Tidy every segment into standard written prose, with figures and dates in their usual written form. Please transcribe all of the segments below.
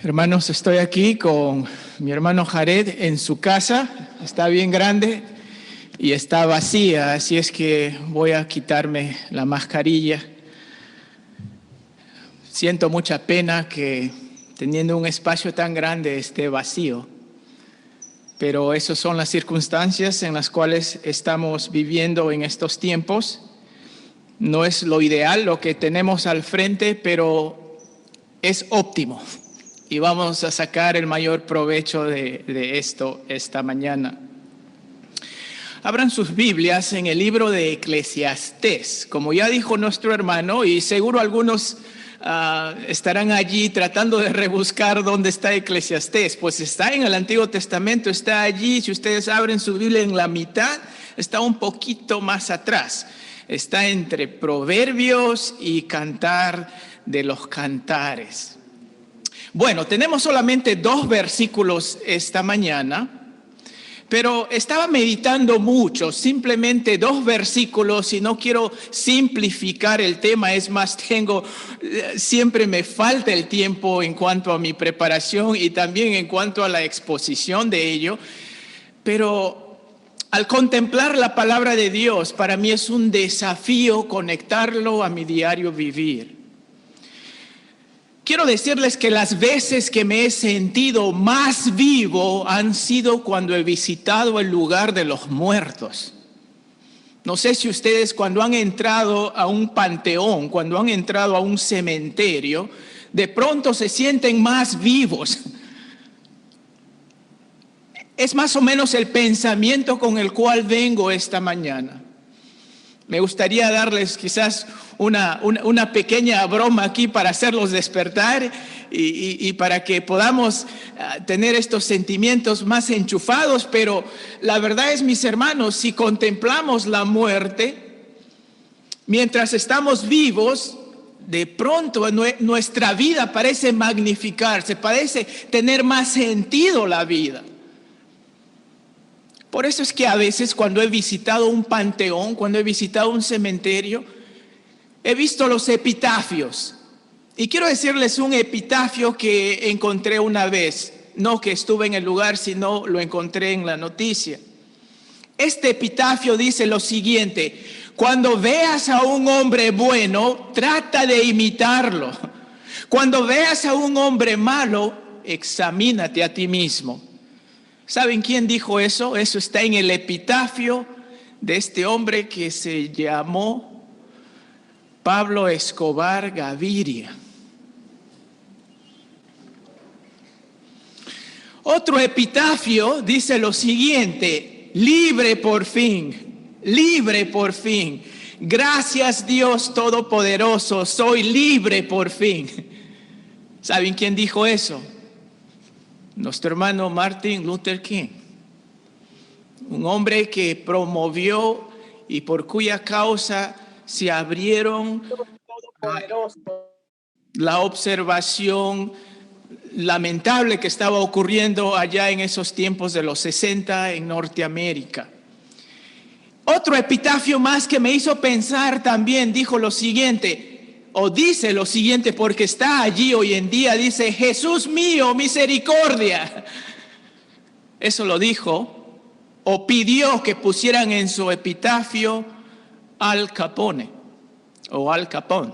Hermanos, estoy aquí con mi hermano Jared en su casa. Está bien grande y está vacía, así es que voy a quitarme la mascarilla. Siento mucha pena que teniendo un espacio tan grande esté vacío, pero esas son las circunstancias en las cuales estamos viviendo en estos tiempos. No es lo ideal lo que tenemos al frente, pero es óptimo. Y vamos a sacar el mayor provecho de esto esta mañana. Abran sus Biblias en el libro de Eclesiastés. Como ya dijo nuestro hermano, y seguro algunos estarán allí tratando de rebuscar dónde está Eclesiastés. Pues está en el Antiguo Testamento, está allí. Si ustedes abren su Biblia en la mitad, está un poquito más atrás. Está entre Proverbios y Cantar de los Cantares. Bueno, tenemos solamente 2 versículos esta mañana, pero estaba meditando mucho, simplemente 2 versículos y no quiero simplificar el tema, es más, siempre me falta el tiempo en cuanto a mi preparación y también en cuanto a la exposición de ello, pero al contemplar la palabra de Dios, para mí es un desafío conectarlo a mi diario vivir. Quiero decirles que las veces que me he sentido más vivo han sido cuando he visitado el lugar de los muertos. No sé si ustedes cuando han entrado a un panteón, cuando han entrado a un cementerio, de pronto se sienten más vivos. Es más o menos el pensamiento con el cual vengo esta mañana. Me gustaría darles quizás una pequeña broma aquí para hacerlos despertar y para que podamos tener estos sentimientos más enchufados, pero la verdad es, mis hermanos, si contemplamos la muerte, mientras estamos vivos, de pronto nuestra vida parece magnificarse, parece tener más sentido la vida. Por eso es que a veces cuando he visitado un panteón, cuando he visitado un cementerio, he visto los epitafios. Y quiero decirles un epitafio que encontré una vez. No que estuve en el lugar, sino lo encontré en la noticia. Este epitafio dice lo siguiente: cuando veas a un hombre bueno, trata de imitarlo. Cuando veas a un hombre malo, examínate a ti mismo. ¿Saben quién dijo eso? Eso está en el epitafio de este hombre que se llamó Pablo Escobar Gaviria. Otro epitafio dice lo siguiente: libre por fin, libre por fin. Gracias Dios Todopoderoso, soy libre por fin. ¿Saben quién dijo eso? Nuestro hermano Martin Luther King, un hombre que promovió y por cuya causa se abrieron la observación lamentable que estaba ocurriendo allá en esos tiempos de los 60 en Norteamérica. Otro epitafio más que me hizo pensar también dijo lo siguiente, o dice lo siguiente, porque está allí hoy en día, dice: Jesús mío, misericordia. Eso lo dijo o pidió que pusieran en su epitafio Al Capone o Al Capone.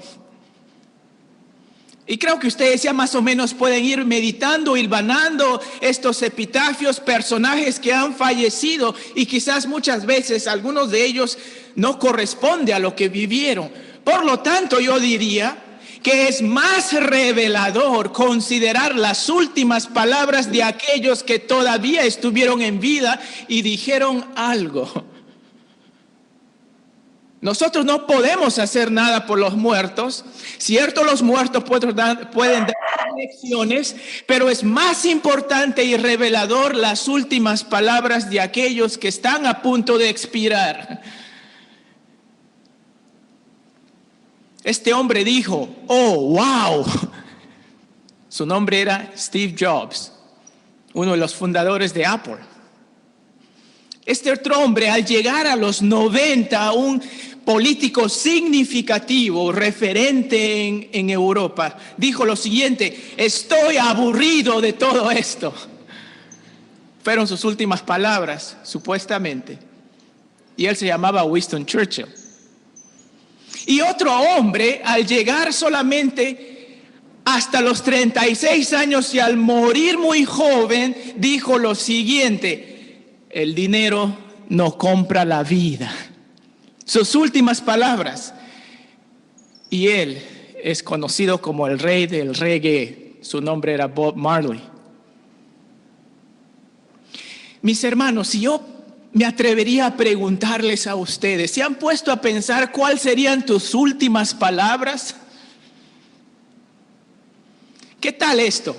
Y creo que ustedes ya más o menos pueden ir meditando, hilvanando estos epitafios, personajes que han fallecido y quizás muchas veces algunos de ellos no corresponde a lo que vivieron. Por lo tanto, yo diría que es más revelador considerar las últimas palabras de aquellos que todavía estuvieron en vida y dijeron algo. Nosotros no podemos hacer nada por los muertos. Cierto, los muertos pueden dar lecciones, pero es más importante y revelador las últimas palabras de aquellos que están a punto de expirar. Este hombre dijo: oh, wow. Su nombre era Steve Jobs, uno de los fundadores de Apple. Este otro hombre, al llegar a los 90, aún político significativo, referente en Europa, dijo lo siguiente: estoy aburrido de todo esto. Fueron sus últimas palabras, supuestamente. Y él se llamaba Winston Churchill. Y otro hombre, al llegar solamente hasta los 36 años y al morir muy joven, dijo lo siguiente: el dinero no compra la vida. Sus últimas palabras. Y él es conocido como el rey del reggae. Su nombre era Bob Marley. Mis hermanos, si yo me atrevería a preguntarles a ustedes, ¿se han puesto a pensar cuáles serían tus últimas palabras? ¿Qué tal esto?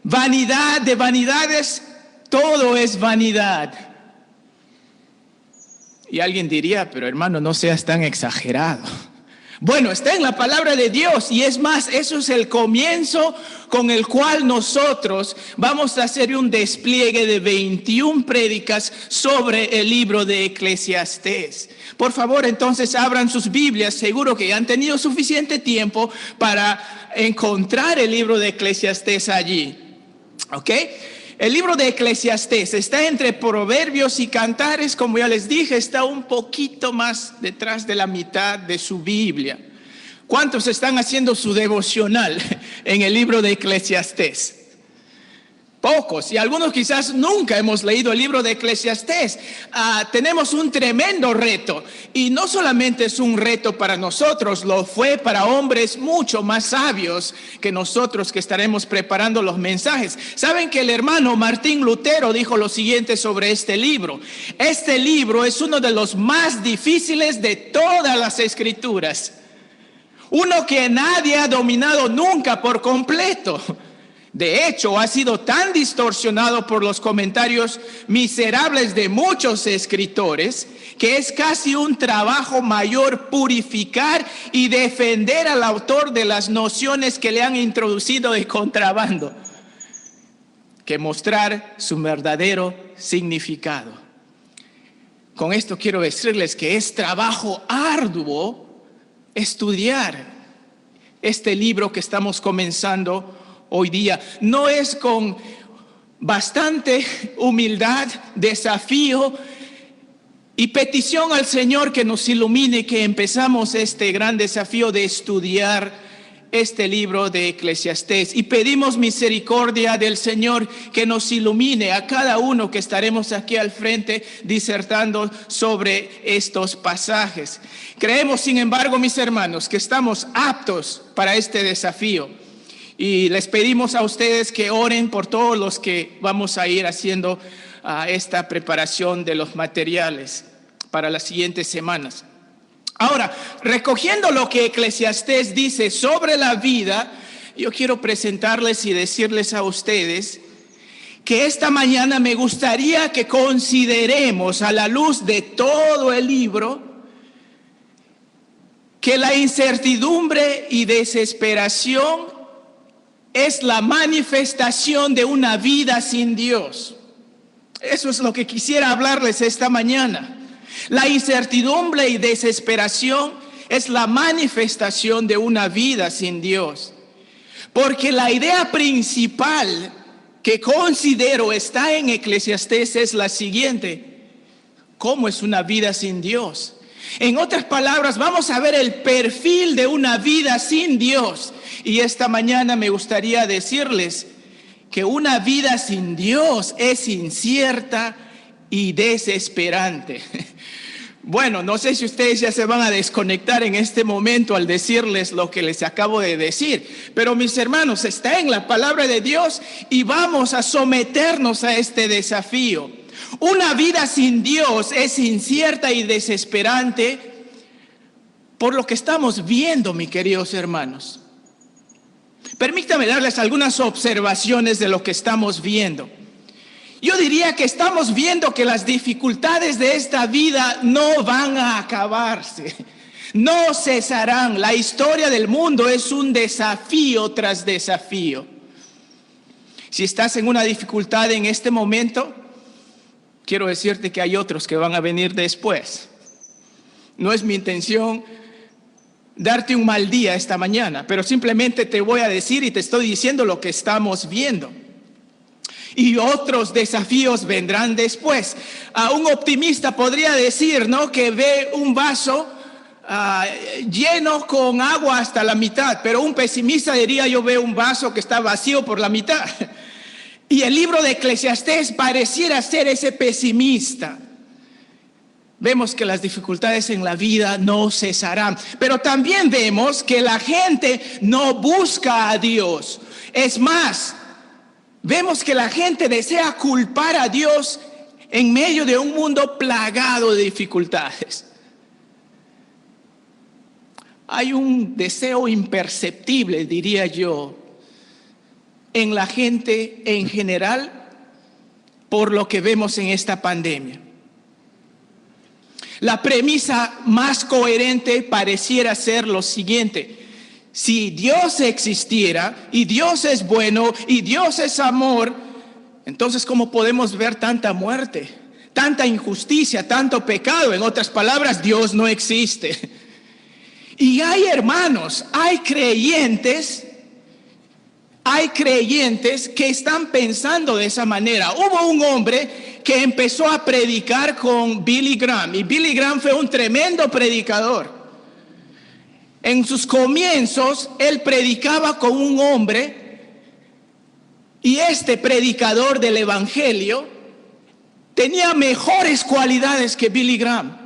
Vanidad de vanidades, todo es vanidad. Y alguien diría: pero hermano, no seas tan exagerado. Bueno, está en la palabra de Dios, y es más, eso es el comienzo con el cual nosotros vamos a hacer un despliegue de 21 prédicas sobre el libro de Eclesiastés. Por favor, entonces abran sus Biblias, seguro que ya han tenido suficiente tiempo para encontrar el libro de Eclesiastés allí. ¿Ok? El libro de Eclesiastés está entre Proverbios y Cantares, como ya les dije, está un poquito más detrás de la mitad de su Biblia. ¿Cuántos están haciendo su devocional en el libro de Eclesiastés? Pocos, y algunos quizás nunca hemos leído el libro de Eclesiastés. Tenemos un tremendo reto, y no solamente es un reto para nosotros, lo fue para hombres mucho más sabios que nosotros que estaremos preparando los mensajes. Saben que el hermano Martín Lutero dijo lo siguiente sobre este libro: este libro es uno de los más difíciles de todas las escrituras, uno que nadie ha dominado nunca por completo. De hecho, ha sido tan distorsionado por los comentarios miserables de muchos escritores que es casi un trabajo mayor purificar y defender al autor de las nociones que le han introducido de contrabando que mostrar su verdadero significado. Con esto quiero decirles que es trabajo arduo estudiar este libro que estamos comenzando hoy día. No es con bastante humildad, desafío y petición al Señor que nos ilumine que empezamos este gran desafío de estudiar este libro de Eclesiastés. Y pedimos misericordia del Señor que nos ilumine a cada uno que estaremos aquí al frente disertando sobre estos pasajes. Creemos, sin embargo, mis hermanos, que estamos aptos para este desafío. Y les pedimos a ustedes que oren por todos los que vamos a ir haciendo esta preparación de los materiales para las siguientes semanas. Ahora, recogiendo lo que Eclesiastés dice sobre la vida, yo quiero presentarles y decirles a ustedes que esta mañana me gustaría que consideremos, a la luz de todo el libro, que la incertidumbre y desesperación es la manifestación de una vida sin Dios. Eso es lo que quisiera hablarles esta mañana. La incertidumbre y desesperación es la manifestación de una vida sin Dios. Porque la idea principal que considero está en Eclesiastés es la siguiente: ¿cómo es una vida sin Dios? En otras palabras, vamos a ver el perfil de una vida sin Dios. Y esta mañana me gustaría decirles que una vida sin Dios es incierta y desesperante. Bueno, no sé si ustedes ya se van a desconectar en este momento al decirles lo que les acabo de decir, pero mis hermanos, está en la palabra de Dios y vamos a someternos a este desafío. Una vida sin Dios es incierta y desesperante por lo que estamos viendo, mis queridos hermanos. Permítame darles algunas observaciones de lo que estamos viendo. Yo diría que estamos viendo que las dificultades de esta vida no van a acabarse, no cesarán. La historia del mundo es un desafío tras desafío. Si estás en una dificultad en este momento, quiero decirte que hay otros que van a venir después. No es mi intención darte un mal día esta mañana, pero simplemente te voy a decir y te estoy diciendo lo que estamos viendo. Y otros desafíos vendrán después. Un optimista podría decir, ¿no?, que ve un vaso lleno con agua hasta la mitad, pero un pesimista diría, yo veo un vaso que está vacío por la mitad. Y el libro de Eclesiastés pareciera ser ese pesimista. Vemos que las dificultades en la vida no cesarán, pero también vemos que la gente no busca a Dios. Es más, vemos que la gente desea culpar a Dios en medio de un mundo plagado de dificultades. Hay un deseo imperceptible, diría yo, en la gente en general por lo que vemos en esta pandemia. La premisa más coherente pareciera ser lo siguiente: si Dios existiera y Dios es bueno y Dios es amor, entonces ¿cómo podemos ver tanta muerte, tanta injusticia, tanto pecado? En otras palabras, Dios no existe. Y hay hermanos, hay creyentes que están pensando de esa manera. Hubo un hombre que empezó a predicar con Billy Graham, y Billy Graham fue un tremendo predicador. En sus comienzos, él predicaba con un hombre, y este predicador del evangelio tenía mejores cualidades que Billy Graham.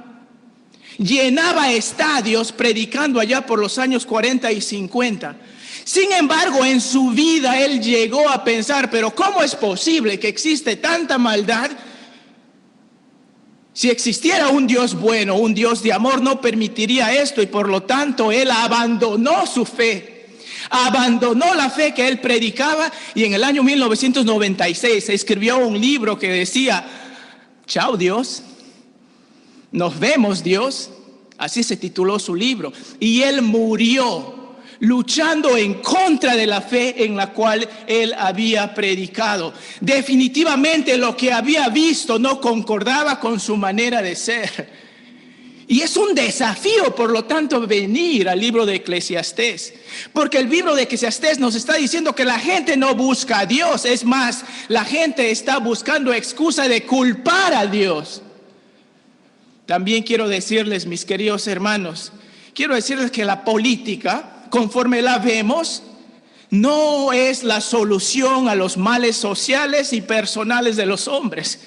Llenaba estadios predicando allá por los años 40 y 50. Sin embargo, en su vida él llegó a pensar, pero ¿cómo es posible que existe tanta maldad? Si existiera un Dios bueno, un Dios de amor, no permitiría esto, y por lo tanto él abandonó su fe, abandonó la fe que él predicaba, y en el año 1996 escribió un libro que decía: chao Dios, nos vemos Dios. Así se tituló su libro, y él murió luchando en contra de la fe en la cual él había predicado. Definitivamente lo que había visto no concordaba con su manera de ser. Y es un desafío, por lo tanto, venir al libro de Eclesiastés, porque el libro de Eclesiastés nos está diciendo que la gente no busca a Dios. Es más, la gente está buscando excusa de culpar a Dios. También quiero decirles, mis queridos hermanos, quiero decirles que la política, conforme la vemos, no es la solución a los males sociales y personales de los hombres.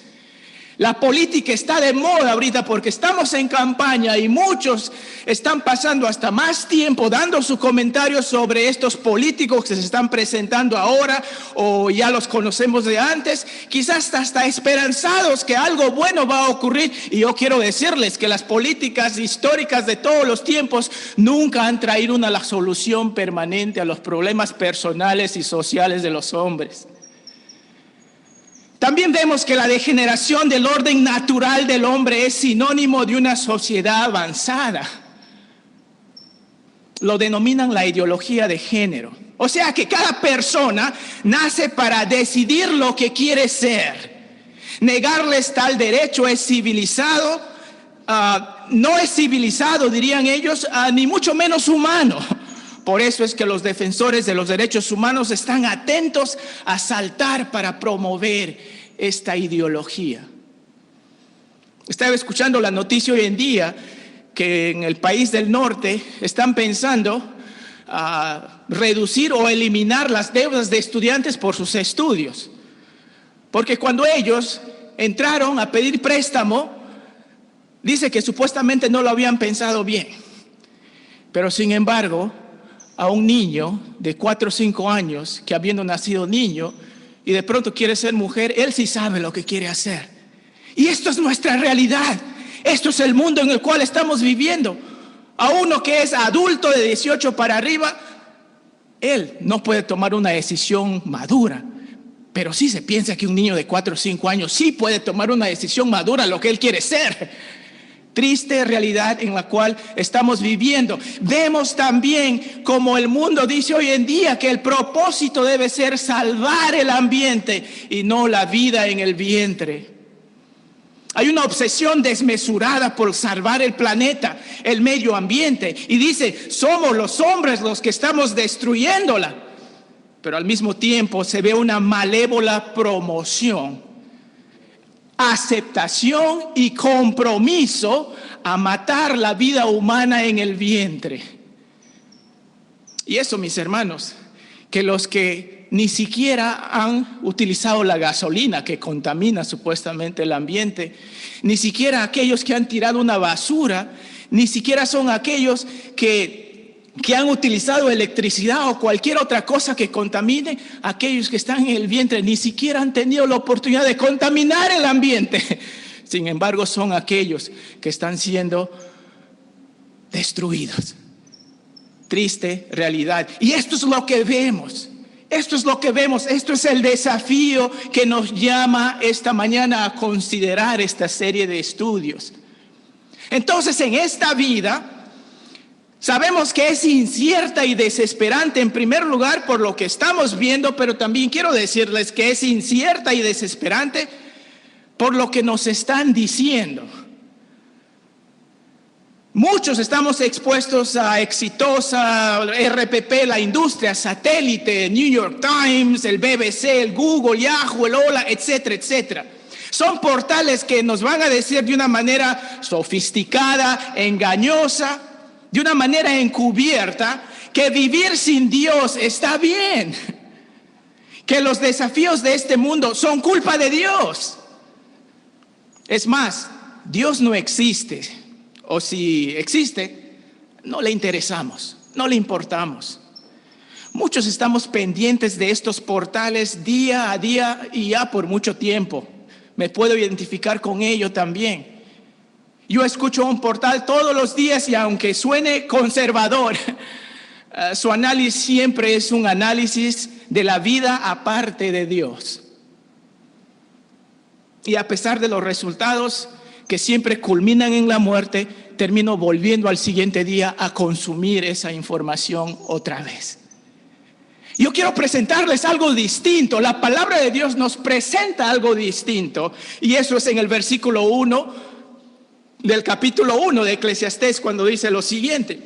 La política está de moda ahorita porque estamos en campaña y muchos están pasando hasta más tiempo dando sus comentarios sobre estos políticos que se están presentando ahora, o ya los conocemos de antes, quizás hasta esperanzados que algo bueno va a ocurrir. Y yo quiero decirles que las políticas históricas de todos los tiempos nunca han traído una solución permanente a los problemas personales y sociales de los hombres. También vemos que la degeneración del orden natural del hombre es sinónimo de una sociedad avanzada. Lo denominan la ideología de género. O sea que cada persona nace para decidir lo que quiere ser. Negarles tal derecho es civilizado, no es civilizado, dirían ellos, ni mucho menos humano. Por eso es que los defensores de los derechos humanos están atentos a saltar para promover esta ideología. Estaba escuchando la noticia hoy en día que en el país del norte están pensando reducir o eliminar las deudas de estudiantes por sus estudios. Porque cuando ellos entraron a pedir préstamo, dice que supuestamente no lo habían pensado bien. Pero sin embargo, a un niño de 4 o 5 años que, habiendo nacido niño y de pronto quiere ser mujer, él sí sabe lo que quiere hacer. Y esto es nuestra realidad. Esto es el mundo en el cual estamos viviendo. A uno que es adulto de 18 para arriba, él no puede tomar una decisión madura. Pero sí se piensa que un niño de 4 o 5 años sí puede tomar una decisión madura, lo que él quiere ser. Triste realidad en la cual estamos viviendo. Vemos también como el mundo dice hoy en día que el propósito debe ser salvar el ambiente y no la vida en el vientre. Hay una obsesión desmesurada por salvar el planeta, el medio ambiente. Y dice, somos los hombres los que estamos destruyéndola. Pero al mismo tiempo se ve una malévola promoción, aceptación y compromiso a matar la vida humana en el vientre. Y eso, mis hermanos, que los que ni siquiera han utilizado la gasolina que contamina supuestamente el ambiente, ni siquiera aquellos que han tirado una basura, ni siquiera son aquellos que han utilizado electricidad o cualquier otra cosa que contamine, aquellos que están en el vientre ni siquiera han tenido la oportunidad de contaminar el ambiente. Sin embargo, son aquellos que están siendo destruidos. Triste realidad. Y esto es lo que vemos. Esto es lo que vemos. Esto es el desafío que nos llama esta mañana a considerar esta serie de estudios. Entonces, en esta vida, sabemos que es incierta y desesperante, en primer lugar, por lo que estamos viendo, pero también quiero decirles que es incierta y desesperante por lo que nos están diciendo. Muchos estamos expuestos a Exitosa, RPP, la industria, Satélite, New York Times, el BBC, el Google, Yahoo, el Hola, etcétera, etcétera. Son portales que nos van a decir de una manera sofisticada, engañosa, de una manera encubierta, que vivir sin Dios está bien, que los desafíos de este mundo son culpa de Dios. Es más, Dios no existe. O si existe, no le interesamos, no le importamos. Muchos estamos pendientes de estos portales día a día y ya por mucho tiempo. Me puedo identificar con ello también. Yo escucho un portal todos los días y aunque suene conservador, su análisis siempre es un análisis de la vida aparte de Dios. Y a pesar de los resultados que siempre culminan en la muerte, termino volviendo al siguiente día a consumir esa información otra vez. Yo quiero presentarles algo distinto. La palabra de Dios nos presenta algo distinto. Y eso es en el versículo 1 del capítulo 1 de Eclesiastés, cuando dice lo siguiente: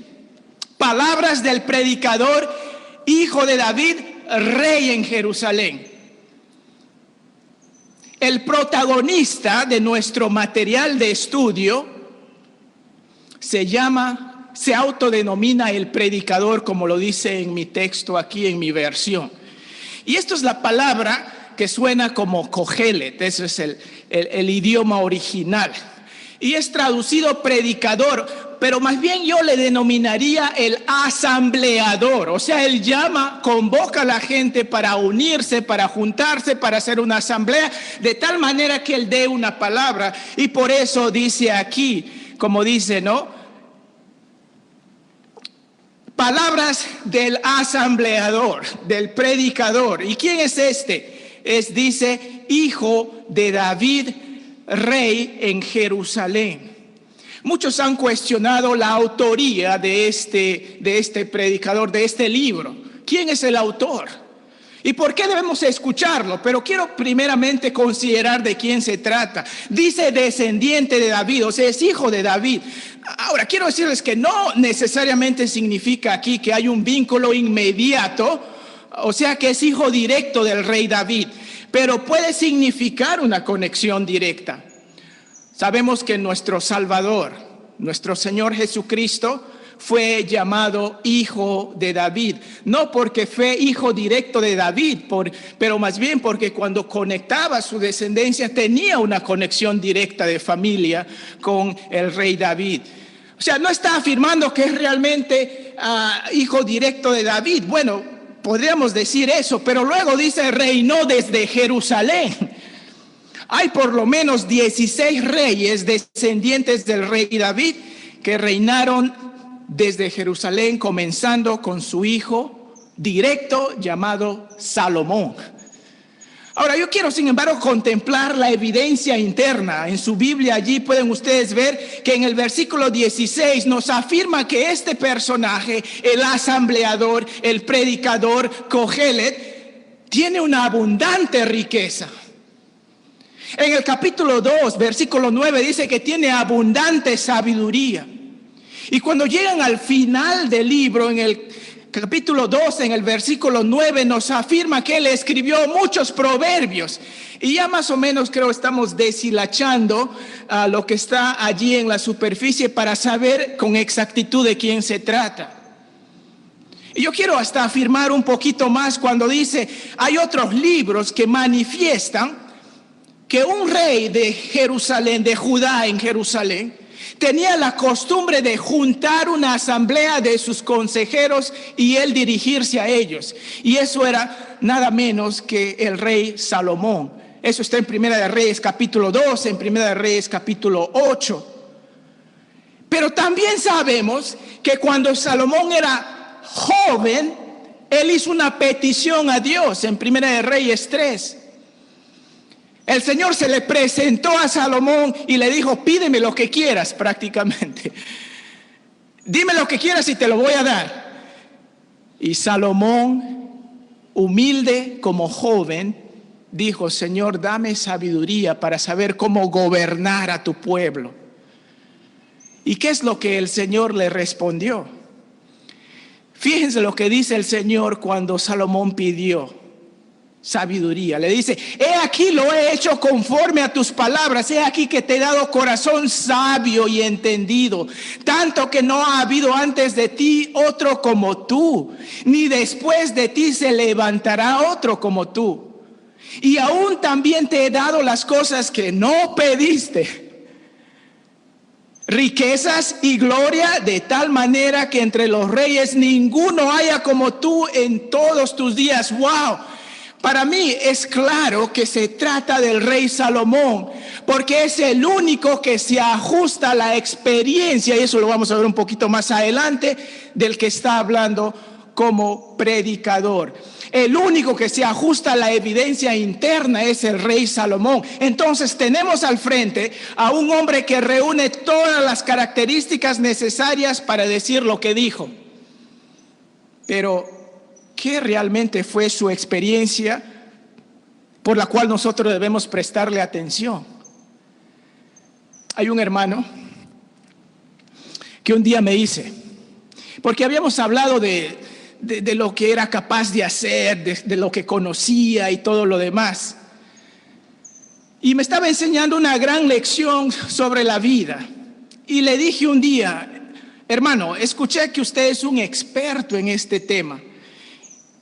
palabras del predicador, hijo de David, rey en Jerusalén. El protagonista de nuestro material de estudio se autodenomina el predicador, como lo dice en mi texto aquí en mi versión. Y esto es la palabra que suena como Kohelet, eso es el idioma original. Y es traducido predicador, pero más bien yo le denominaría el asambleador. O sea, él convoca a la gente para unirse, para juntarse, para hacer una asamblea, de tal manera que él dé una palabra. Y por eso dice aquí, como dice, ¿no? Palabras del asambleador, del predicador. ¿Y quién es este? Dice, hijo de David, rey en Jerusalén. Muchos han cuestionado la autoría de este predicador, de este libro. ¿Quién es el autor? ¿Y por qué debemos escucharlo? Pero quiero primeramente considerar de quién se trata. Dice descendiente de David, o sea, es hijo de David. Ahora, quiero decirles que no necesariamente significa aquí que hay un vínculo inmediato, o sea, que es hijo directo del rey David, pero puede significar una conexión directa. Sabemos que nuestro Salvador, nuestro Señor Jesucristo, fue llamado hijo de David, no porque fue hijo directo de David, pero más bien porque cuando conectaba su descendencia tenía una conexión directa de familia con el rey David. O sea, no está afirmando que es realmente hijo directo de David. Bueno, podríamos decir eso, pero luego dice reinó desde Jerusalén. Hay por lo menos 16 reyes descendientes del rey David que reinaron desde Jerusalén, comenzando con su hijo directo llamado Salomón. Ahora, yo quiero, sin embargo, contemplar la evidencia interna. En su Biblia allí pueden ustedes ver que en el versículo 16 nos afirma que este personaje, el asambleador, el predicador, Kohelet, tiene una abundante riqueza. En el capítulo 2, versículo 9, dice que tiene abundante sabiduría. Y cuando llegan al final del libro, en el capítulo 2, en el versículo 9, nos afirma que él escribió muchos proverbios. Y ya más o menos creo estamos deshilachando lo que está allí en la superficie para saber con exactitud de quién se trata. Y yo quiero hasta afirmar un poquito más cuando dice, hay otros libros que manifiestan que un rey de Jerusalén, de Judá en Jerusalén, tenía la costumbre de juntar una asamblea de sus consejeros y él dirigirse a ellos. Y eso era nada menos que el rey Salomón. Eso está en Primera de Reyes capítulo 2, en Primera de Reyes capítulo 8. Pero también sabemos que cuando Salomón era joven, él hizo una petición a Dios en Primera de Reyes 3. El Señor se le presentó a Salomón y le dijo, pídeme lo que quieras prácticamente. Dime lo que quieras y te lo voy a dar. Y Salomón, humilde como joven, dijo, Señor, dame sabiduría para saber cómo gobernar a tu pueblo. ¿Y qué es lo que el Señor le respondió? Fíjense lo que dice el Señor cuando Salomón pidió sabiduría. Le dice, he aquí lo he hecho conforme a tus palabras, he aquí que te he dado corazón sabio y entendido, tanto que no ha habido antes de ti otro como tú, ni después de ti se levantará otro como tú. Y aún también te he dado las cosas que no pediste, riquezas y gloria, de tal manera que entre los reyes ninguno haya como tú en todos tus días. ¡Wow! Para mí es claro que se trata del rey Salomón, porque es el único que se ajusta a la experiencia, y eso lo vamos a ver un poquito más adelante, del que está hablando como predicador. El único que se ajusta a la evidencia interna es el rey Salomón. Entonces tenemos al frente a un hombre que reúne todas las características necesarias para decir lo que dijo. Pero ¿qué realmente fue su experiencia por la cual nosotros debemos prestarle atención? Hay un hermano que un día me dice, porque habíamos hablado de lo que era capaz de hacer, de lo que conocía y todo lo demás. Y me estaba enseñando una gran lección sobre la vida. Y le dije un día, hermano, escuché que usted es un experto en este tema.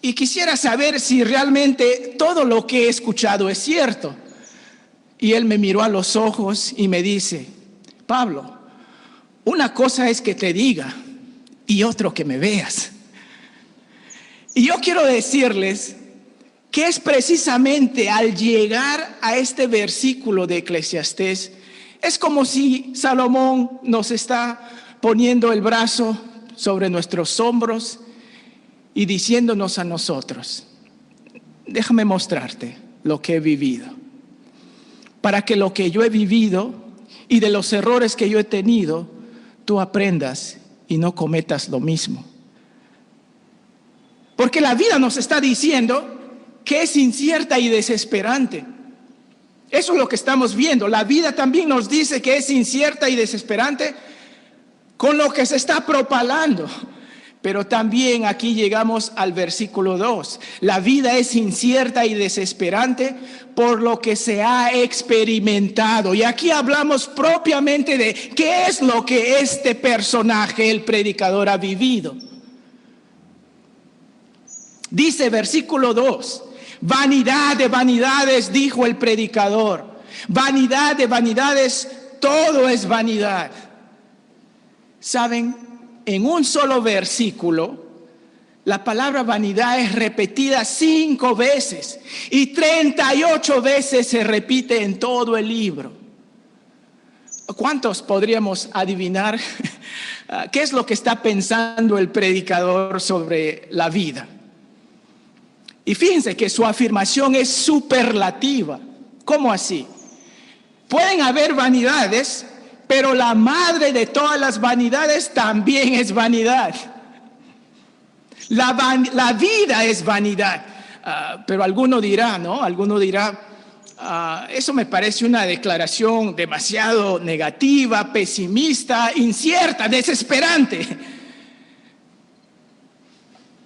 Y quisiera saber si realmente todo lo que he escuchado es cierto. Y él me miró a los ojos y me dice, Pablo, una cosa es que te diga y otro que me veas. Y yo quiero decirles que es precisamente al llegar a este versículo de Eclesiastés, es como si Salomón nos está poniendo el brazo sobre nuestros hombros y diciéndonos a nosotros, déjame mostrarte lo que he vivido, para que lo que yo he vivido y de los errores que yo he tenido, tú aprendas y no cometas lo mismo. Porque la vida nos está diciendo que es incierta y desesperante. Eso es lo que estamos viendo. La vida también nos dice que es incierta y desesperante con lo que se está propalando. Pero también aquí llegamos al versículo 2. La vida es incierta y desesperante por lo que se ha experimentado. Y aquí hablamos propiamente de qué es lo que este personaje, el predicador, ha vivido. Dice versículo 2, vanidad de vanidades, dijo el predicador. Vanidad de vanidades, todo es vanidad. ¿Saben? En un solo versículo, la palabra vanidad es repetida 5 veces y 38 veces se repite en todo el libro. ¿Cuántos podríamos adivinar qué es lo que está pensando el predicador sobre la vida? Y fíjense que su afirmación es superlativa. ¿Cómo así? Pueden haber vanidades, pero la madre de todas las vanidades también es vanidad. La vida es vanidad. Pero alguno dirá, ¿no? Alguno dirá, eso me parece una declaración demasiado negativa, pesimista, incierta, desesperante.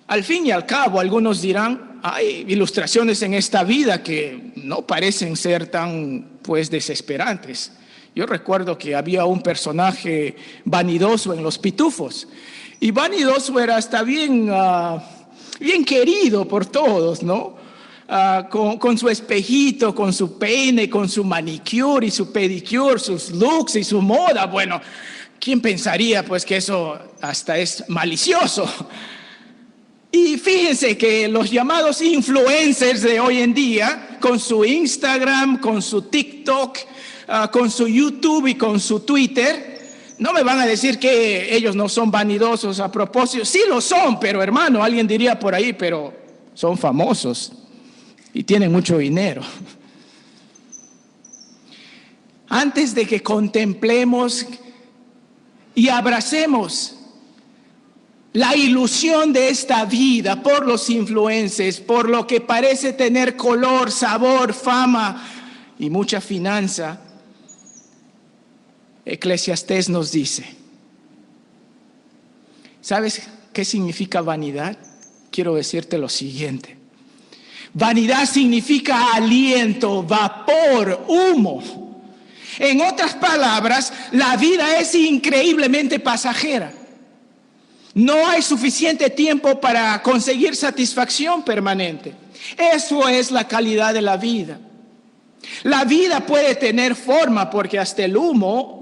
Al fin y al cabo, algunos dirán, hay ilustraciones en esta vida que no parecen ser tan, desesperantes. Yo recuerdo que había un personaje vanidoso en Los Pitufos, y vanidoso era hasta bien querido por todos, ¿no? Con su espejito, con su peine, con su manicure y su pedicure, sus looks y su moda. Bueno, ¿quién pensaría que eso hasta es malicioso? Y fíjense que los llamados influencers de hoy en día, con su Instagram, con su TikTok, con su YouTube y con su Twitter, no me van a decir que ellos no son vanidosos a propósito. Sí lo son, pero hermano, alguien diría por ahí, pero son famosos y tienen mucho dinero. Antes de que contemplemos y abracemos la ilusión de esta vida por los influencers, por lo que parece tener color, sabor, fama y mucha finanza, Eclesiastés nos dice, ¿sabes qué significa vanidad? Quiero decirte lo siguiente. Vanidad significa aliento, vapor, humo. En otras palabras, la vida es increíblemente pasajera. No hay suficiente tiempo para conseguir satisfacción permanente. Eso es la calidad de la vida. La vida puede tener forma, porque hasta el humo,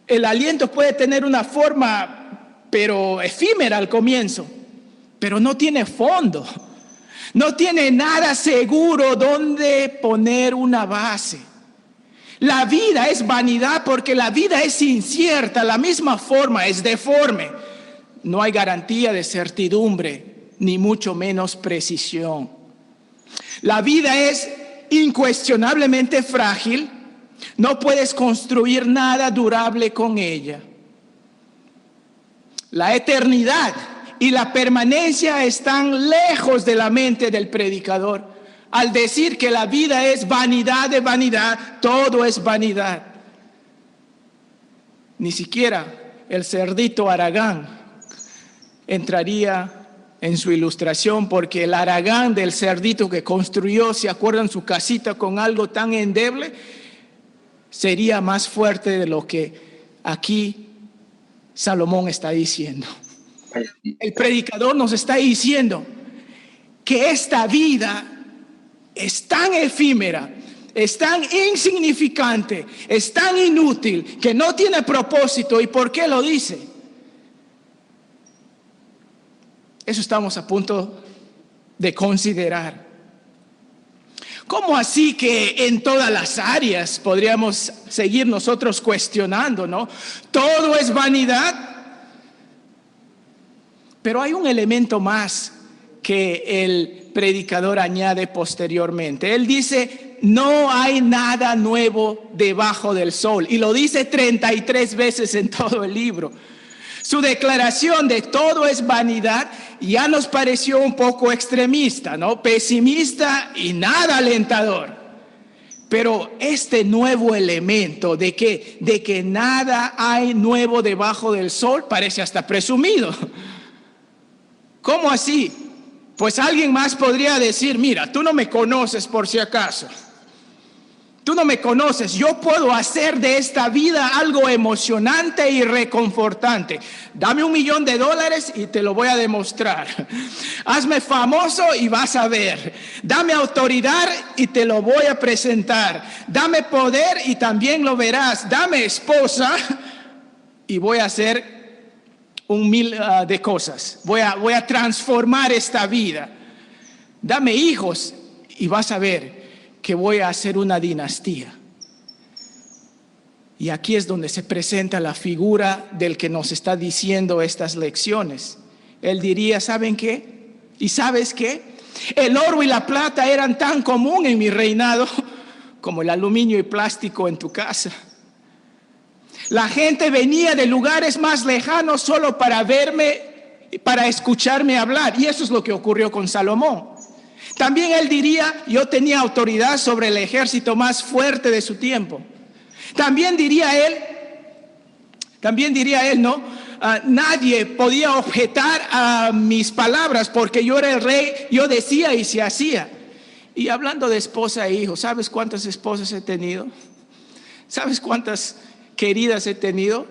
el aliento puede tener una forma, pero efímera al comienzo, pero no tiene fondo. No tiene nada seguro donde poner una base. La vida es vanidad porque la vida es incierta, la misma forma es deforme. No hay garantía de certidumbre, ni mucho menos precisión. La vida es incuestionablemente frágil. No puedes construir nada durable con ella. La eternidad y la permanencia están lejos de la mente del predicador. Al decir que la vida es vanidad de vanidad, todo es vanidad. Ni siquiera el cerdito Aragán entraría en su ilustración, porque el Aragán del cerdito que construyó, ¿se acuerdan? Su casita con algo tan endeble, sería más fuerte de lo que aquí Salomón está diciendo. El predicador nos está diciendo que esta vida es tan efímera, es tan insignificante, es tan inútil, que no tiene propósito. ¿Y por qué lo dice? Eso estamos a punto de considerar. ¿Cómo así que en todas las áreas podríamos seguir nosotros cuestionando, ¿no? Todo es vanidad. Pero hay un elemento más que el predicador añade posteriormente. Él dice, no hay nada nuevo debajo del sol. Y lo dice 33 veces en todo el libro. Su declaración de todo es vanidad ya nos pareció un poco extremista, ¿no? Pesimista y nada alentador. Pero este nuevo elemento de que nada hay nuevo debajo del sol parece hasta presumido. ¿Cómo así? Pues alguien más podría decir, mira, tú no me conoces por si acaso. Tú no me conoces, yo puedo hacer de esta vida algo emocionante y reconfortante. Dame $1 millón y te lo voy a demostrar. Hazme famoso y vas a ver. Dame autoridad y te lo voy a presentar. Dame poder y también lo verás. Dame esposa y voy a hacer 1,000 de cosas. Voy a transformar esta vida. Dame hijos y vas a ver que voy a hacer una dinastía. Y aquí es donde se presenta la figura del que nos está diciendo estas lecciones. Él diría, ¿saben qué? ¿Y sabes qué? El oro y la plata eran tan común en mi reinado como el aluminio y plástico en tu casa. La gente venía de lugares más lejanos solo para verme, para escucharme hablar. Y eso es lo que ocurrió con Salomón. También él diría, yo tenía autoridad sobre el ejército más fuerte de su tiempo. También diría él, ¿no? Nadie podía objetar a mis palabras porque yo era el rey, yo decía y se hacía. Y hablando de esposa e hijo, ¿sabes cuántas esposas he tenido? ¿Sabes cuántas queridas he tenido?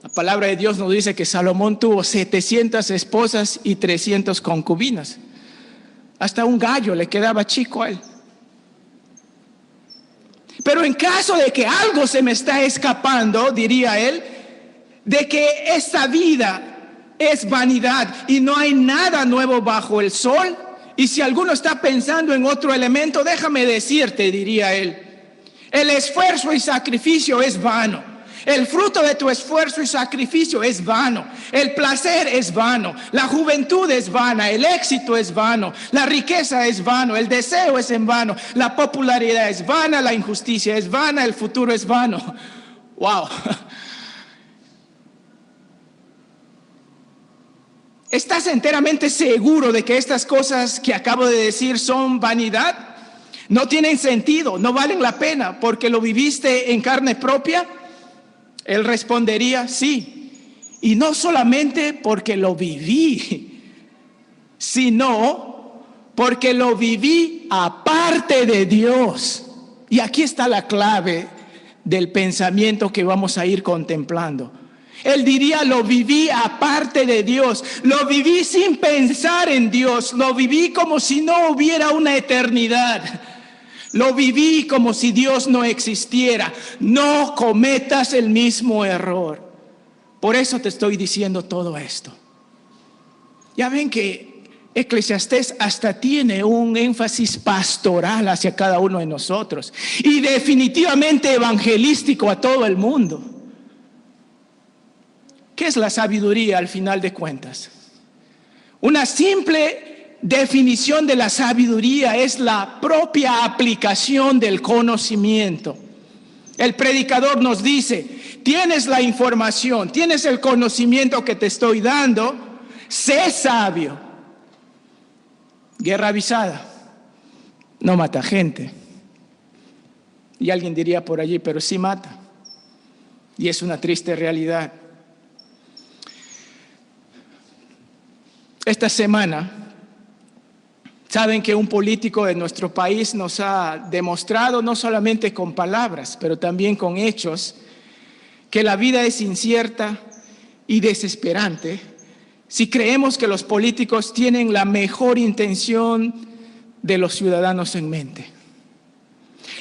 La palabra de Dios nos dice que Salomón tuvo 700 esposas y 300 concubinas. Hasta un gallo le quedaba chico a él. Pero en caso de que algo se me está escapando, diría él, de que esta vida es vanidad y no hay nada nuevo bajo el sol. Y si alguno está pensando en otro elemento, déjame decirte, diría él, el esfuerzo y sacrificio es vano. El fruto de tu esfuerzo y sacrificio es vano. El placer es vano. La juventud es vana. El éxito es vano. La riqueza es vano. El deseo es en vano. La popularidad es vana. La injusticia es vana. El futuro es vano. Wow. ¿Estás enteramente seguro de que estas cosas que acabo de decir son vanidad? No tienen sentido, no valen la pena porque lo viviste en carne propia. Él respondería, sí. Y no solamente porque lo viví, sino porque lo viví aparte de Dios. Y aquí está la clave del pensamiento que vamos a ir contemplando. Él diría, lo viví aparte de Dios, lo viví sin pensar en Dios, lo viví como si no hubiera una eternidad. Lo viví como si Dios no existiera. No cometas el mismo error. Por eso te estoy diciendo todo esto. Ya ven que Eclesiastés hasta tiene un énfasis pastoral hacia cada uno de nosotros. Y definitivamente evangelístico a todo el mundo. ¿Qué es la sabiduría al final de cuentas? Una simple definición de la sabiduría es la propia aplicación del conocimiento. El predicador nos dice, tienes la información, tienes el conocimiento que te estoy dando, sé sabio. Guerra avisada no mata gente. Y alguien diría por allí, pero sí mata. Y es una triste realidad. Esta semana, saben que un político de nuestro país nos ha demostrado, no solamente con palabras, pero también con hechos, que la vida es incierta y desesperante si creemos que los políticos tienen la mejor intención de los ciudadanos en mente.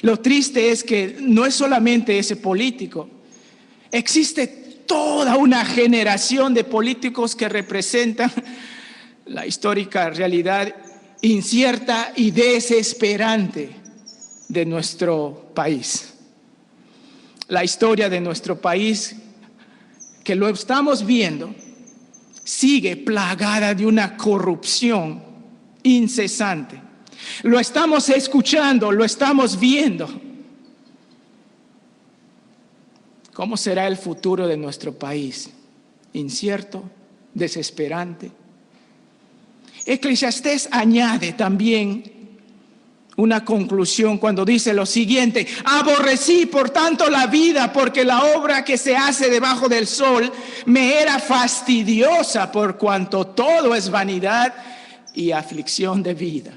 Lo triste es que no es solamente ese político, existe toda una generación de políticos que representan la histórica realidad incierta y desesperante de nuestro país. La historia de nuestro país, que lo estamos viendo, sigue plagada de una corrupción incesante. Lo estamos escuchando, lo estamos viendo. ¿Cómo será el futuro de nuestro país? Incierto, desesperante. Eclesiastés añade también una conclusión cuando dice lo siguiente: aborrecí por tanto la vida, porque la obra que se hace debajo del sol me era fastidiosa, por cuanto todo es vanidad y aflicción de vida.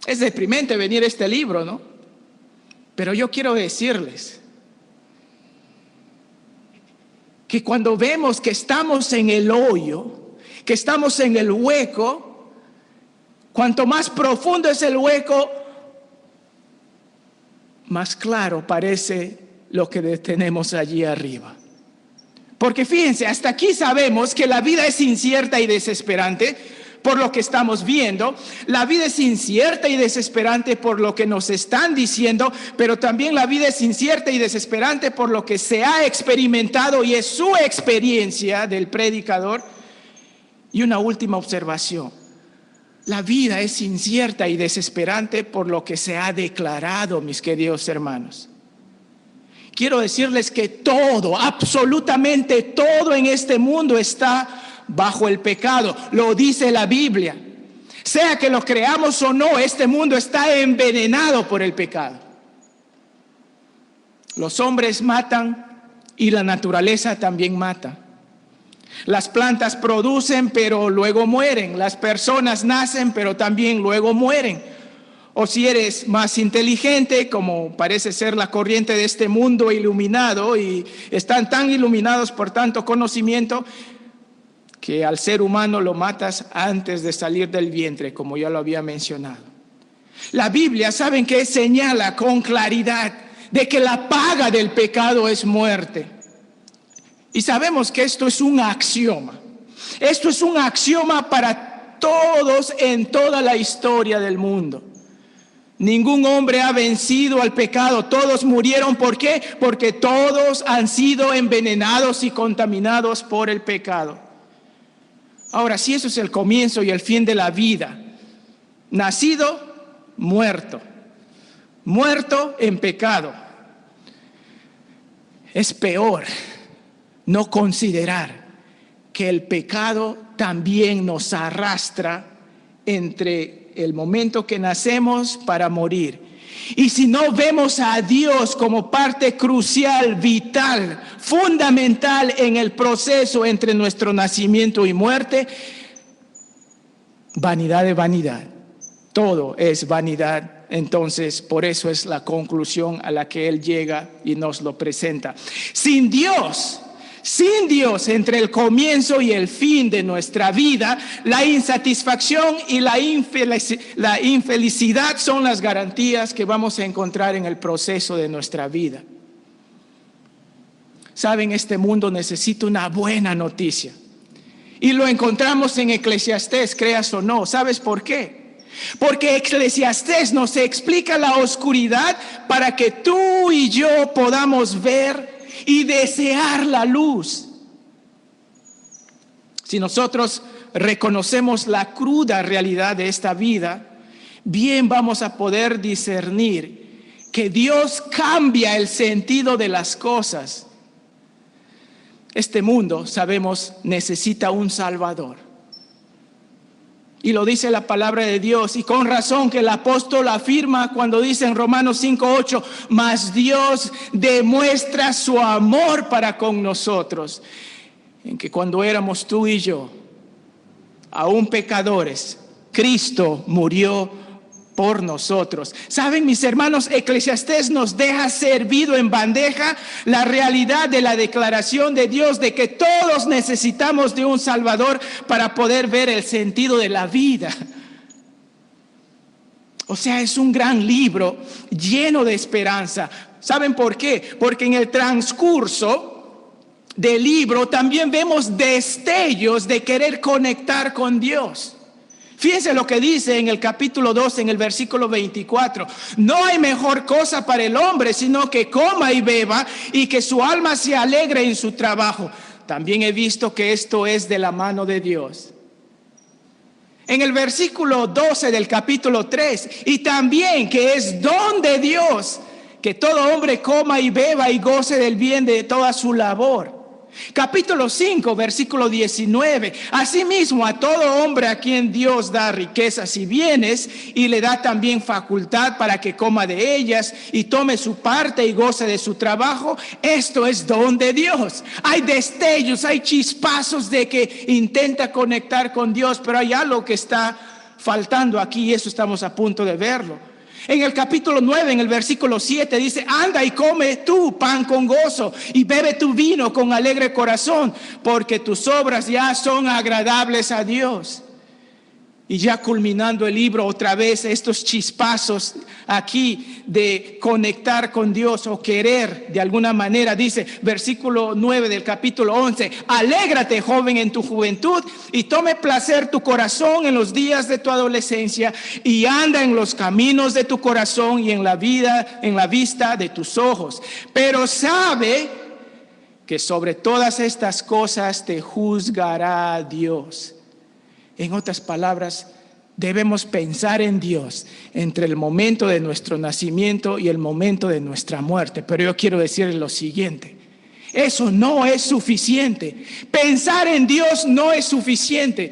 Es deprimente venir a este libro, ¿no? Pero yo quiero decirles que cuando vemos que estamos en el hoyo, que estamos en el hueco, cuanto más profundo es el hueco, más claro parece lo que tenemos allí arriba. Porque fíjense, hasta aquí sabemos que la vida es incierta y desesperante por lo que estamos viendo. La vida es incierta y desesperante por lo que nos están diciendo, pero también la vida es incierta y desesperante por lo que se ha experimentado y es su experiencia del predicador. Y una última observación: la vida es incierta y desesperante por lo que se ha declarado, mis queridos hermanos. Quiero decirles que todo, absolutamente todo en este mundo está bajo el pecado. Lo dice la Biblia. Sea que lo creamos o no, este mundo está envenenado por el pecado. Los hombres matan y la naturaleza también mata. Las plantas producen, pero luego mueren. Las personas nacen, pero también luego mueren. O si eres más inteligente, como parece ser la corriente de este mundo iluminado, y están tan iluminados por tanto conocimiento, que al ser humano lo matas antes de salir del vientre, como ya lo había mencionado. La Biblia, ¿saben qué? Señala con claridad de que la paga del pecado es muerte. Y sabemos que esto es un axioma. Esto es un axioma para todos en toda la historia del mundo. Ningún hombre ha vencido al pecado. Todos murieron. ¿Por qué? Porque todos han sido envenenados y contaminados por el pecado. Ahora, si eso es el comienzo y el fin de la vida, nacido, muerto, muerto en pecado, es peor no considerar que el pecado también nos arrastra entre el momento que nacemos para morir. Y si no vemos a Dios como parte crucial, vital, fundamental en el proceso entre nuestro nacimiento y muerte, vanidad de vanidad. Todo es vanidad. Entonces, por eso es la conclusión a la que Él llega y nos lo presenta. Sin Dios, entre el comienzo y el fin de nuestra vida, la insatisfacción y la infelicidad son las garantías que vamos a encontrar en el proceso de nuestra vida. Saben, este mundo necesita una buena noticia. Y lo encontramos en Eclesiastés, creas o no. ¿Sabes por qué? Porque Eclesiastés nos explica la oscuridad para que tú y yo podamos ver y desear la luz. Si nosotros reconocemos la cruda realidad de esta vida, bien vamos a poder discernir que Dios cambia el sentido de las cosas. Este mundo, sabemos, necesita un Salvador. Y lo dice la palabra de Dios, y con razón que el apóstol afirma cuando dice en Romanos 5:8, mas Dios demuestra su amor para con nosotros, en que cuando éramos tú y yo, aún pecadores, Cristo murió por nosotros. Saben, mis hermanos, Eclesiastés nos deja servido en bandeja la realidad de la declaración de Dios de que todos necesitamos de un Salvador para poder ver el sentido de la vida. O sea, es un gran libro lleno de esperanza. ¿Saben por qué? Porque en el transcurso del libro también vemos destellos de querer conectar con Dios. Fíjense lo que dice en el capítulo 2, en el versículo 24. No hay mejor cosa para el hombre, sino que coma y beba y que su alma se alegre en su trabajo. También he visto que esto es de la mano de Dios. En el versículo 12 del capítulo 3, y también que es don de Dios, que todo hombre coma y beba y goce del bien de toda su labor. Capítulo 5, versículo 19. Asimismo, a todo hombre a quien Dios da riquezas y bienes, y le da también facultad para que coma de ellas y tome su parte y goce de su trabajo, esto es don de Dios. Hay destellos, hay chispazos de que intenta conectar con Dios, pero hay algo que está faltando aquí y eso estamos a punto de verlo. En el capítulo 9, en el versículo 7 dice, anda y come tú pan con gozo y bebe tu vino con alegre corazón, porque tus obras ya son agradables a Dios. Y ya culminando el libro otra vez, estos chispazos aquí de conectar con Dios o querer de alguna manera, dice versículo 9 del capítulo 11, alégrate joven en tu juventud y tome placer tu corazón en los días de tu adolescencia y anda en los caminos de tu corazón y en la vista de tus ojos. Pero sabe que sobre todas estas cosas te juzgará Dios. En otras palabras, debemos pensar en Dios entre el momento de nuestro nacimiento y el momento de nuestra muerte. Pero yo quiero decirles lo siguiente. Eso no es suficiente. Pensar en Dios no es suficiente.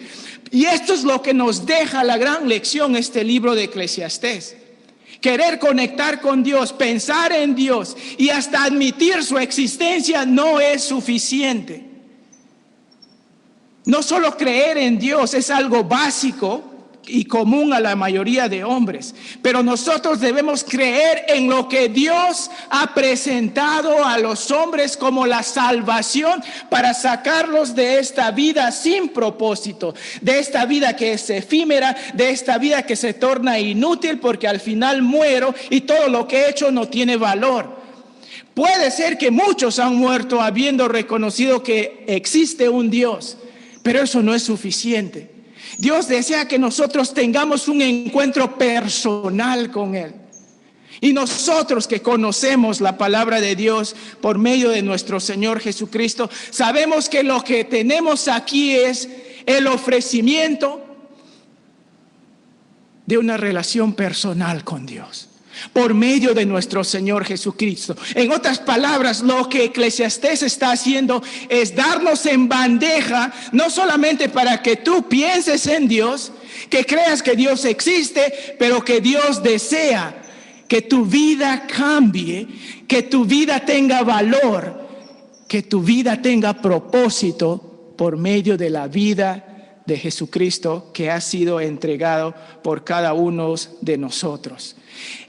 Y esto es lo que nos deja la gran lección este libro de Eclesiastés. Querer conectar con Dios, pensar en Dios y hasta admitir su existencia no es suficiente. No solo creer en Dios es algo básico y común a la mayoría de hombres, pero nosotros debemos creer en lo que Dios ha presentado a los hombres como la salvación para sacarlos de esta vida sin propósito, de esta vida que es efímera, de esta vida que se torna inútil porque al final muero y todo lo que he hecho no tiene valor. Puede ser que muchos han muerto habiendo reconocido que existe un Dios, pero eso no es suficiente. Dios desea que nosotros tengamos un encuentro personal con Él. Y nosotros que conocemos la palabra de Dios por medio de nuestro Señor Jesucristo, sabemos que lo que tenemos aquí es el ofrecimiento de una relación personal con Dios por medio de nuestro Señor Jesucristo. En otras palabras, lo que Eclesiastés está haciendo es darnos en bandeja, no solamente para que tú pienses en Dios, que creas que Dios existe, pero que Dios desea que tu vida cambie, que tu vida tenga valor, que tu vida tenga propósito por medio de la vida de Jesucristo que ha sido entregado por cada uno de nosotros.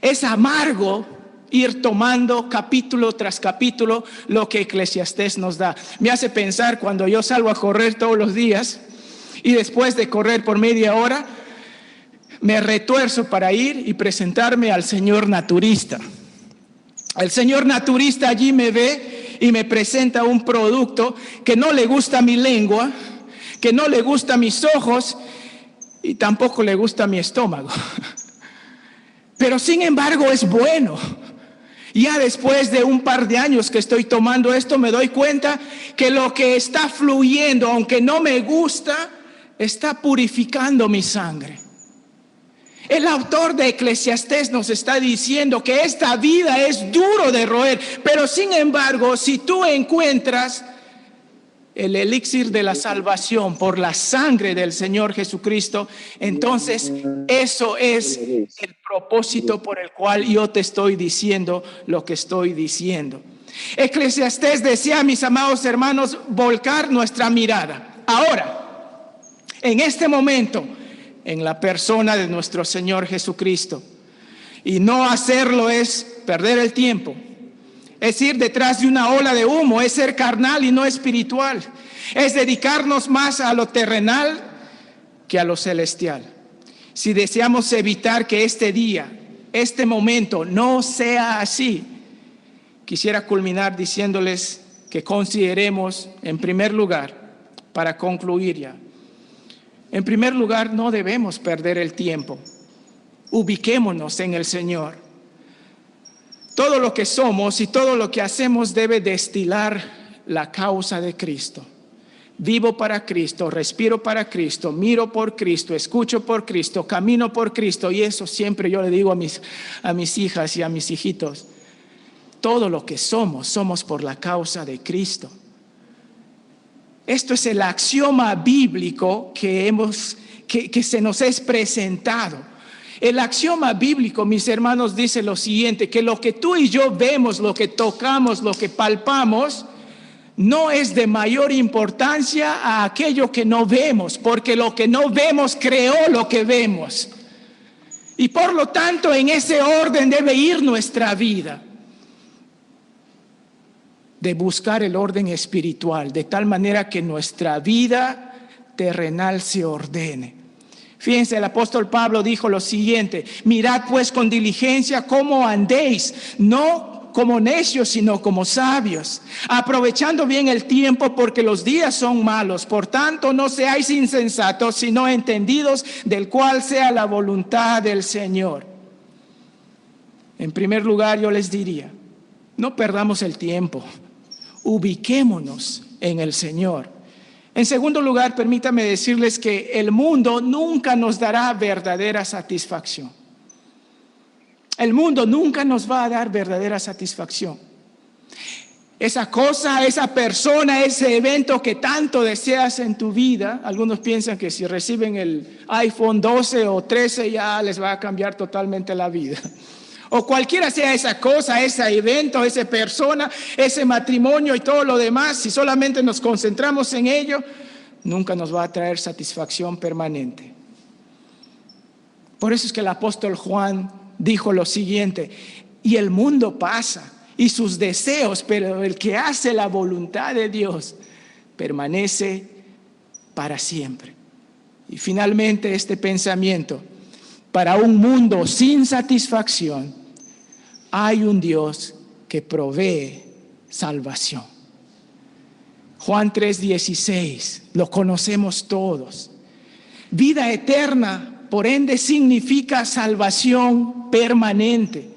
Es amargo ir tomando capítulo tras capítulo lo que Eclesiastés nos da. Me hace pensar cuando yo salgo a correr todos los días y después de correr por media hora me retuerzo para ir y presentarme al señor naturista. El señor naturista allí me ve y me presenta un producto que no le gusta a mi lengua, que no le gusta a mis ojos y tampoco le gusta a mi estómago. Pero sin embargo es bueno. Ya después de un par de años que estoy tomando esto, me doy cuenta que lo que está fluyendo, aunque no me gusta, está purificando mi sangre. El autor de Eclesiastés nos está diciendo que esta vida es duro de roer, pero sin embargo, si tú encuentras el elixir de la salvación por la sangre del Señor Jesucristo, entonces eso es el propósito por el cual yo te estoy diciendo lo que estoy diciendo. Eclesiastés decía, mis amados hermanos, volcar nuestra mirada ahora, en este momento, en la persona de nuestro Señor Jesucristo. Y no hacerlo es perder el tiempo. Es ir detrás de una ola de humo, es ser carnal y no espiritual. Es dedicarnos más a lo terrenal que a lo celestial. Si deseamos evitar que este día, este momento no sea así, quisiera culminar diciéndoles que consideremos en primer lugar, para concluir ya, en primer lugar no debemos perder el tiempo. Ubiquémonos en el Señor. Todo lo que somos y todo lo que hacemos debe destilar la causa de Cristo. Vivo para Cristo, respiro para Cristo, miro por Cristo, escucho por Cristo, camino por Cristo. Y eso siempre yo le digo a mis hijas y a mis hijitos. Todo lo que somos por la causa de Cristo. Esto es el axioma bíblico que se nos es presentado. El axioma bíblico, mis hermanos, dice lo siguiente, que lo que tú y yo vemos, lo que tocamos, lo que palpamos, no es de mayor importancia a aquello que no vemos, porque lo que no vemos creó lo que vemos. Y por lo tanto, en ese orden debe ir nuestra vida, de buscar el orden espiritual, de tal manera que nuestra vida terrenal se ordene. Fíjense, el apóstol Pablo dijo lo siguiente: mirad pues con diligencia cómo andéis, no como necios, sino como sabios, aprovechando bien el tiempo, porque los días son malos. Por tanto, no seáis insensatos, sino entendidos del cual sea la voluntad del Señor. En primer lugar, yo les diría, no perdamos el tiempo, ubiquémonos en el Señor. En segundo lugar, permítame decirles que el mundo nunca nos dará verdadera satisfacción. El mundo nunca nos va a dar verdadera satisfacción. Esa cosa, esa persona, ese evento que tanto deseas en tu vida. Algunos piensan que si reciben el iPhone 12 o 13 ya les va a cambiar totalmente la vida. O cualquiera sea esa cosa, ese evento, esa persona, ese matrimonio y todo lo demás, si solamente nos concentramos en ello, nunca nos va a traer satisfacción permanente. Por eso es que el apóstol Juan dijo lo siguiente: y el mundo pasa y sus deseos, pero el que hace la voluntad de Dios permanece para siempre. Y finalmente este pensamiento: para un mundo sin satisfacción, hay un Dios que provee salvación. Juan 3:16, lo conocemos todos. Vida eterna, por ende, significa salvación permanente,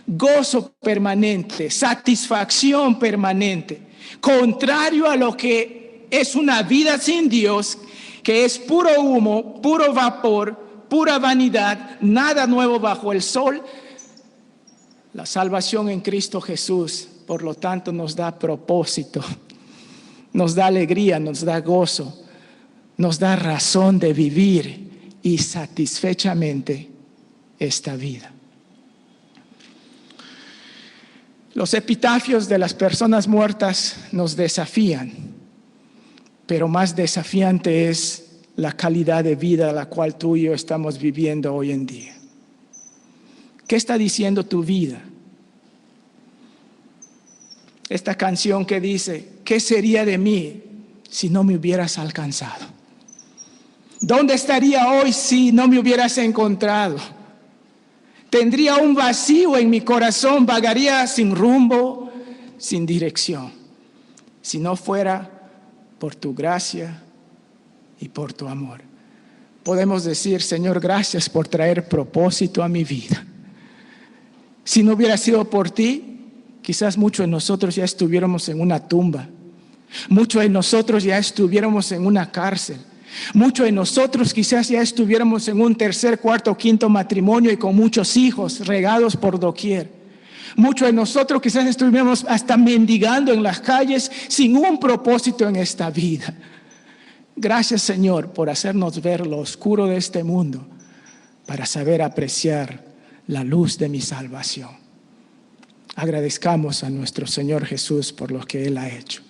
gozo permanente, satisfacción permanente. Contrario a lo que es una vida sin Dios, que es puro humo, puro vapor, pura vanidad, nada nuevo bajo el sol. La salvación en Cristo Jesús, por lo tanto, nos da propósito, nos da alegría, nos da gozo, nos da razón de vivir y satisfechamente esta vida. Los epitafios de las personas muertas nos desafían, pero más desafiante es la calidad de vida a la cual tú y yo estamos viviendo hoy en día. ¿Qué está diciendo tu vida? Esta canción que dice: ¿qué sería de mí si no me hubieras alcanzado? ¿Dónde estaría hoy si no me hubieras encontrado? Tendría un vacío en mi corazón, vagaría sin rumbo, sin dirección, si no fuera por tu gracia y por tu amor. Podemos decir: Señor, gracias por traer propósito a mi vida. Si no hubiera sido por ti, quizás muchos de nosotros ya estuviéramos en una tumba. Muchos de nosotros ya estuviéramos en una cárcel. Muchos de nosotros quizás ya estuviéramos en un tercer, cuarto, quinto matrimonio y con muchos hijos regados por doquier. Muchos de nosotros quizás estuviéramos hasta mendigando en las calles sin un propósito en esta vida. Gracias, Señor, por hacernos ver lo oscuro de este mundo para saber apreciar la luz de mi salvación. Agradezcamos a nuestro Señor Jesús por lo que Él ha hecho.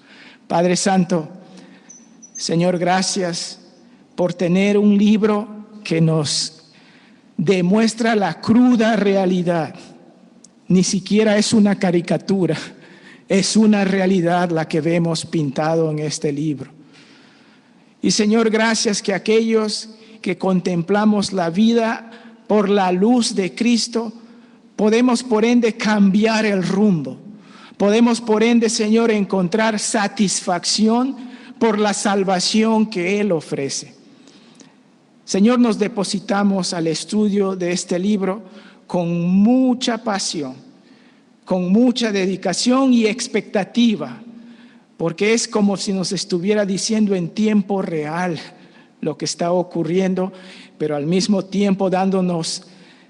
Padre Santo, Señor, gracias por tener un libro que nos demuestra la cruda realidad. Ni siquiera es una caricatura, es una realidad la que vemos pintado en este libro. Y Señor, gracias que aquellos que contemplamos la vida por la luz de Cristo, podemos por ende cambiar el rumbo. Podemos por ende, Señor, encontrar satisfacción por la salvación que Él ofrece. Señor, nos depositamos al estudio de este libro con mucha pasión, con mucha dedicación y expectativa, porque es como si nos estuviera diciendo en tiempo real lo que está ocurriendo, pero al mismo tiempo dándonos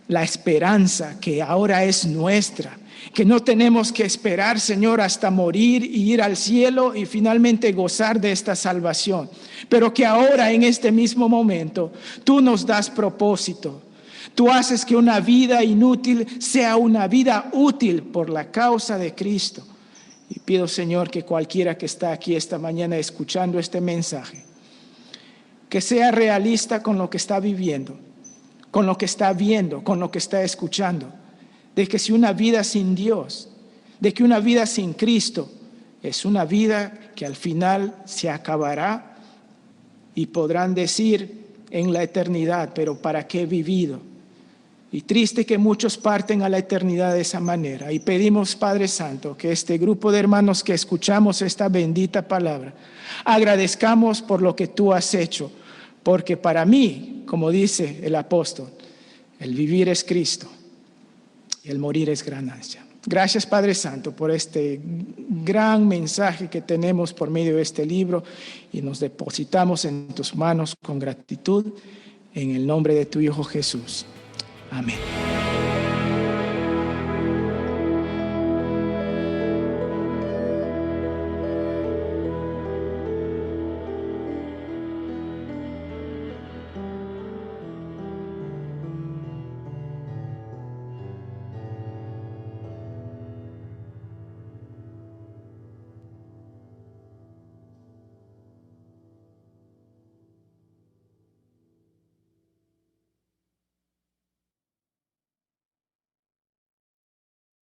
la esperanza que ahora es nuestra, que no tenemos que esperar, Señor, hasta morir y ir al cielo y finalmente gozar de esta salvación, pero que ahora en este mismo momento tú nos das propósito. Tú haces que una vida inútil sea una vida útil por la causa de Cristo. Y pido, Señor, que cualquiera que está aquí esta mañana escuchando este mensaje, que sea realista con lo que está viviendo, con lo que está viendo, con lo que está escuchando, de que si una vida sin Dios, de que una vida sin Cristo es una vida que al final se acabará y podrán decir en la eternidad, pero ¿para qué he vivido? Y triste que muchos parten a la eternidad de esa manera. Y pedimos, Padre Santo, que este grupo de hermanos que escuchamos esta bendita palabra, agradezcamos por lo que tú has hecho, porque para mí, como dice el apóstol, el vivir es Cristo y el morir es ganancia. Gracias, Padre Santo, por este gran mensaje que tenemos por medio de este libro y nos depositamos en tus manos con gratitud en el nombre de tu Hijo Jesús. Amén.